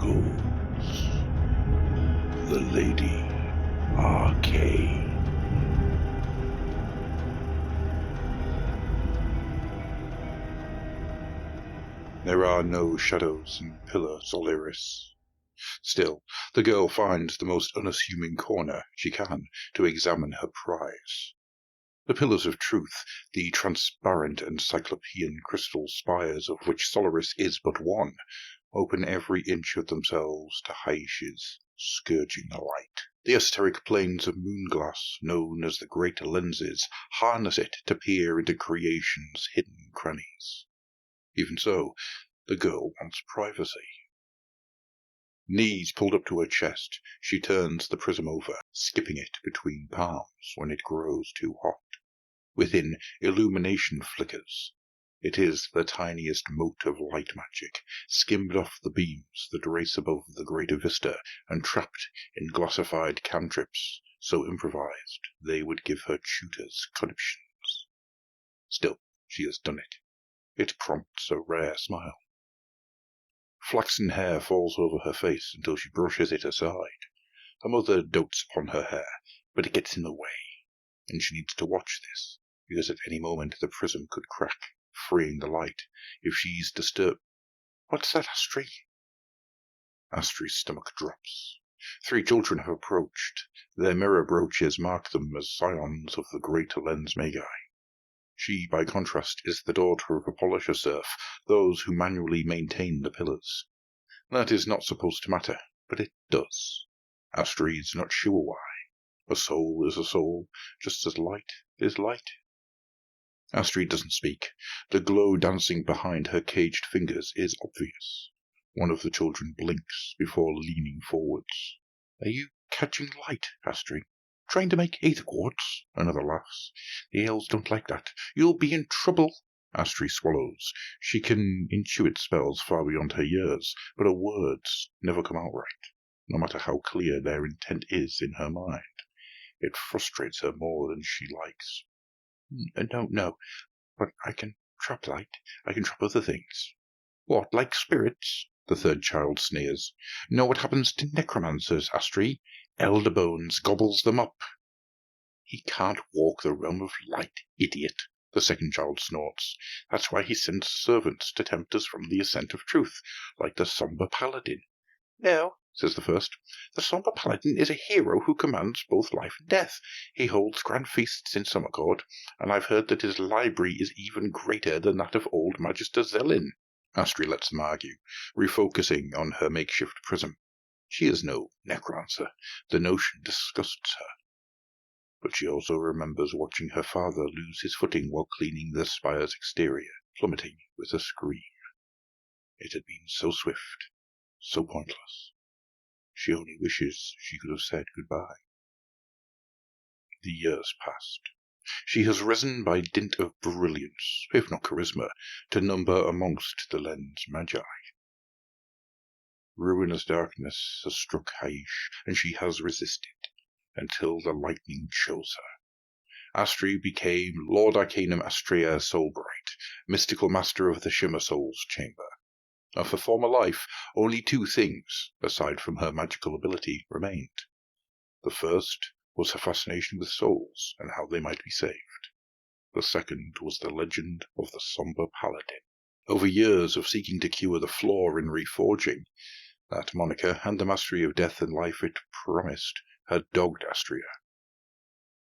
Chronicles, the Lady Arcane. There are no shadows in Pillar Solaris. Still, the girl finds the most unassuming corner she can to examine her prize. The Pillars of Truth, the transparent encyclopean crystal spires of which Solaris is but one, open every inch of themselves to Haish's scourging light. The esoteric planes of moonglass, known as the Great Lenses, harness it to peer into creation's hidden crannies. Even so, the girl wants privacy. Knees pulled up to her chest, she turns the prism over, skipping it between palms when it grows too hot. Within, illumination flickers. It is the tiniest mote of light magic, skimmed off the beams that race above the greater vista and trapped in glossified cantrips, so improvised they would give her tutors conniptions. Still, she has done it. It prompts a rare smile. Flaxen hair falls over her face until she brushes it aside. Her mother dotes upon her hair, but it gets in the way, and she needs to watch this, because at any moment the prism could crack, freeing the light, if she's disturbed. What's that, Astri? Astri's stomach drops. 3 children have approached. Their mirror brooches mark them as scions of the great lens magi. She, by contrast, is the daughter of a polisher serf, those who manually maintain the pillars. That is not supposed to matter, but it does. Astri's not sure why. A soul is a soul, just as light is light. Astrid doesn't speak. The glow dancing behind her caged fingers is obvious. One of the children blinks before leaning forwards. Are you catching light, Astrid? Trying to make aether quartz? Another laughs. The elves don't like that. You'll be in trouble. Astrid swallows. She can intuit spells far beyond her years, but her words never come out right, no matter how clear their intent is in her mind. It frustrates her more than she likes. No, but I can trap light. I can trap other things. What, like spirits? The third child sneers. Know what happens to necromancers, Astri? Elder Bones gobbles them up. He can't walk the realm of light, idiot, the second child snorts. That's why he sends servants to tempt us from the ascent of truth, like the somber paladin. No, says the first. The somber paladin is a hero who commands both life and death. He holds grand feasts in Summercourt, and I've heard that his library is even greater than that of old Magister Zelin. Astri lets them argue, refocusing on her makeshift prism. She is no necromancer. The notion disgusts her. But she also remembers watching her father lose his footing while cleaning the spire's exterior, plummeting with a scream. It had been so swift, so pointless. She only wishes she could have said goodbye. The years passed. She has risen by dint of brilliance, if not charisma, to number amongst the lens magi. Ruinous darkness has struck Haish, and she has resisted, until the lightning chose her. Astri became Lord Arcanum Astrea Soulbright, mystical master of the Shimmer Souls Chamber. Of her former life, only 2 things, aside from her magical ability, remained. The first was her fascination with souls and how they might be saved. The second was the legend of the Somber Paladin. Over years of seeking to cure the flaw in reforging, that moniker and the mastery of death and life it promised had dogged Astria.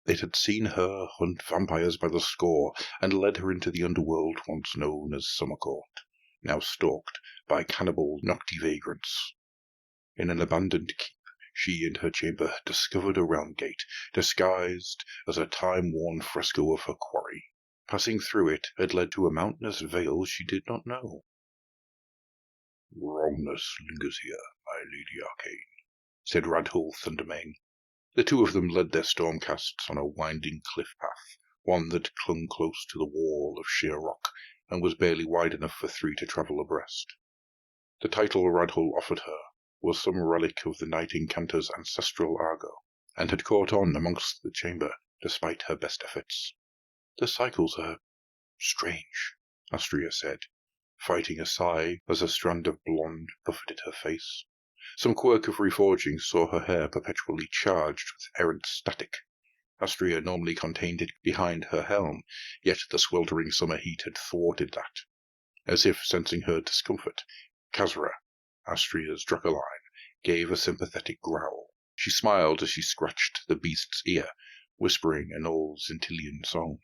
It had seen her hunt vampires by the score and led her into the underworld once known as Summercourt, now stalked by cannibal noctivagrants. In an abandoned keep, she and her chamber had discovered a realm gate, disguised as a time-worn fresco of her quarry. Passing through it had led to a mountainous vale she did not know. Wrongness lingers here, my Lady Arcane, said Radhul Thundermane. The 2 of them led their stormcasts on a winding cliff path, one that clung close to the wall of sheer rock, and was barely wide enough for 3 to travel abreast. The title Radhul offered her was some relic of the Night Incanter's ancestral argot, and had caught on amongst the chamber, despite her best efforts. The cycles are strange, Astria said, fighting a sigh as a strand of blonde buffeted her face. Some quirk of reforging saw her hair perpetually charged with errant static. Astria normally contained it behind her helm, yet the sweltering summer heat had thwarted that. As if sensing her discomfort, Khazra, Astria's Dracoline, gave a sympathetic growl. She smiled as she scratched the beast's ear, whispering an old Zentilian song.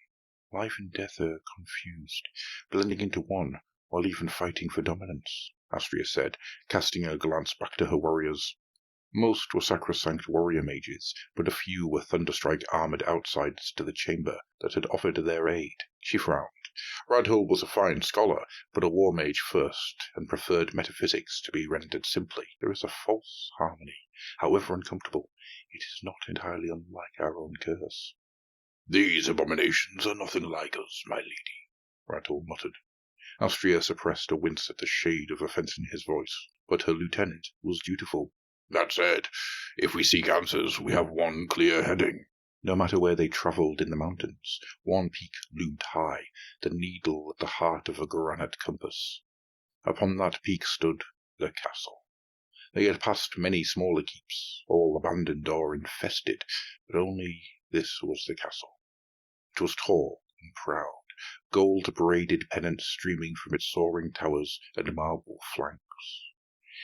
Life and death are confused, blending into one, while even fighting for dominance, Astria said, casting a glance back to her warriors. Most were sacrosanct warrior mages, but a few were Thunderstrike armoured outsiders to the chamber that had offered their aid. She frowned. Radhull was a fine scholar, but a war mage first, and preferred metaphysics to be rendered simply. There is a false harmony, however uncomfortable. It is not entirely unlike our own curse. These abominations are nothing like us, my lady, Radhull muttered. Astria suppressed a wince at the shade of offence in his voice, but her lieutenant was dutiful. That said, if we seek answers, we have one clear heading. No matter where they travelled in the mountains, one peak loomed high, the needle at the heart of a granite compass. Upon that peak stood the castle. They had passed many smaller keeps, all abandoned or infested, but only this was the castle. It was tall and proud, gold-braided pennants streaming from its soaring towers and marble flanks.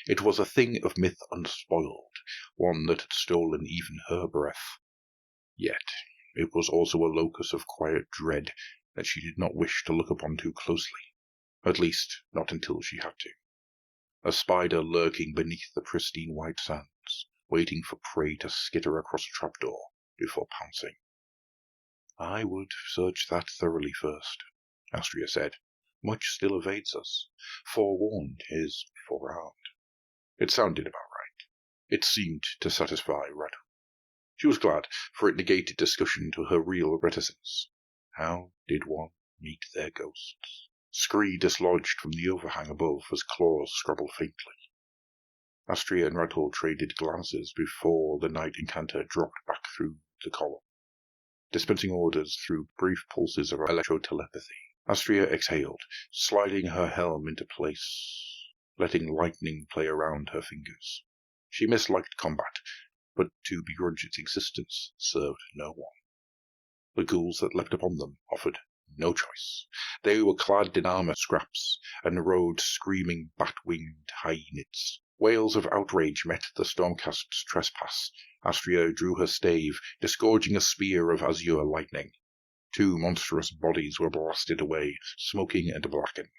It was a thing of myth unspoiled, one that had stolen even her breath. Yet it was also a locus of quiet dread that she did not wish to look upon too closely, at least not until she had to. A spider lurking beneath the pristine white sands, waiting for prey to skitter across a trapdoor before pouncing. I would search that thoroughly first, Astria said. Much still evades us. Forewarned is forearmed. It sounded about right. It seemed to satisfy Radhull. She was glad, for it negated discussion to her real reticence. How did one meet their ghosts? Scree dislodged from the overhang above as claws scrabbled faintly. Astria and Radhull traded glances before the night incanter dropped back through the column, dispensing orders through brief pulses of electro-telepathy. Astria exhaled, sliding her helm into place, letting lightning play around her fingers. She misliked combat, but to begrudge its existence served no one. The ghouls that leapt upon them offered no choice. They were clad in armour scraps, and rode screaming bat-winged hyenas. Wails of outrage met the Stormcast's trespass. Astria drew her stave, disgorging a spear of azure lightning. Two monstrous bodies were blasted away, smoking and blackened.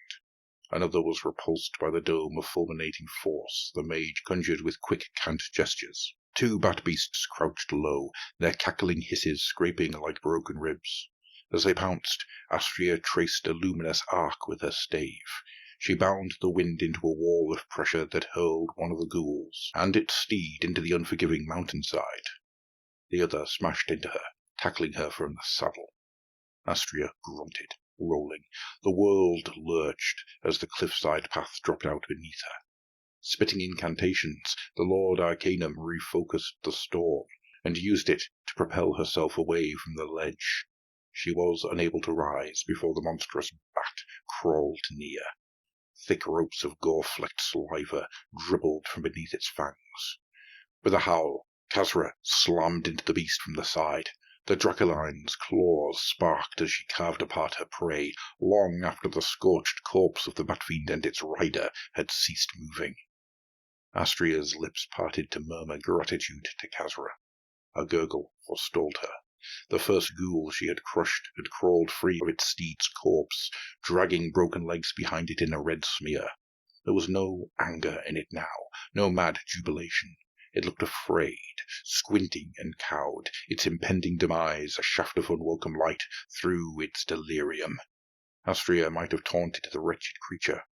Another was repulsed by the dome of fulminating force the mage conjured with quick cant gestures. Two bat beasts crouched low, their cackling hisses scraping like broken ribs. As they pounced, Astria traced a luminous arc with her stave. She bound the wind into a wall of pressure that hurled one of the ghouls, and its steed into the unforgiving mountainside. The other smashed into her, tackling her from the saddle. Astria grunted, rolling. The world lurched as the cliffside path dropped out beneath her. Spitting incantations, the Lord Arcanum refocused the storm, and used it to propel herself away from the ledge. She was unable to rise before the monstrous bat crawled near. Thick ropes of gore-flecked saliva dribbled from beneath its fangs. With a howl, Khazra slammed into the beast from the side. The Dracoline's claws sparked as she carved apart her prey, long after the scorched corpse of the Batfiend and its rider had ceased moving. Astria's lips parted to murmur gratitude to Khazra. A gurgle forestalled her. The first ghoul she had crushed had crawled free of its steed's corpse, dragging broken legs behind it in a red smear. There was no anger in it now, no mad jubilation. It looked afraid, squinting and cowed, its impending demise a shaft of unwelcome light through its delirium. Astria might have taunted the wretched creature.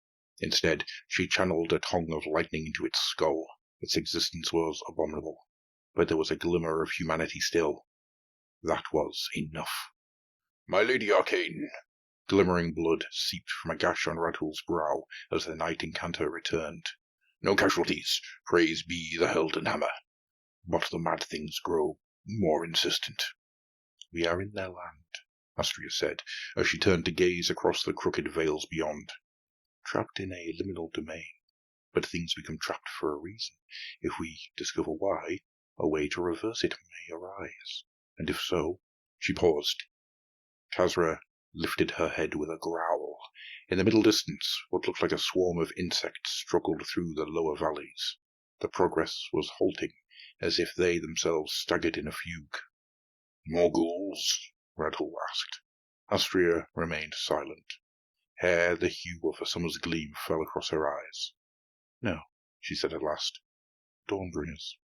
Instead, she channeled a tongue of lightning into its skull. Its existence was abominable, but there was a glimmer of humanity still. That was enough. My Lady Arcane! Glimmering blood seeped from a gash on Radhull's brow as the night incanter returned. No casualties, praise be the Helden Hammer. But the mad things grow more insistent. We are in their land, Astria said, as she turned to gaze across the crooked vales beyond. Trapped in a liminal domain, but things become trapped for a reason. If we discover why, a way to reverse it may arise. And if so, she paused. Kazra lifted her head with a growl. In the middle distance, what looked like a swarm of insects struggled through the lower valleys. The progress was halting, as if they themselves staggered in a fugue. "More ghouls?" Radhul asked. Astria remained silent. Hair the hue of a summer's gleam fell across her eyes. "No," she said at last. "Dawnbringers."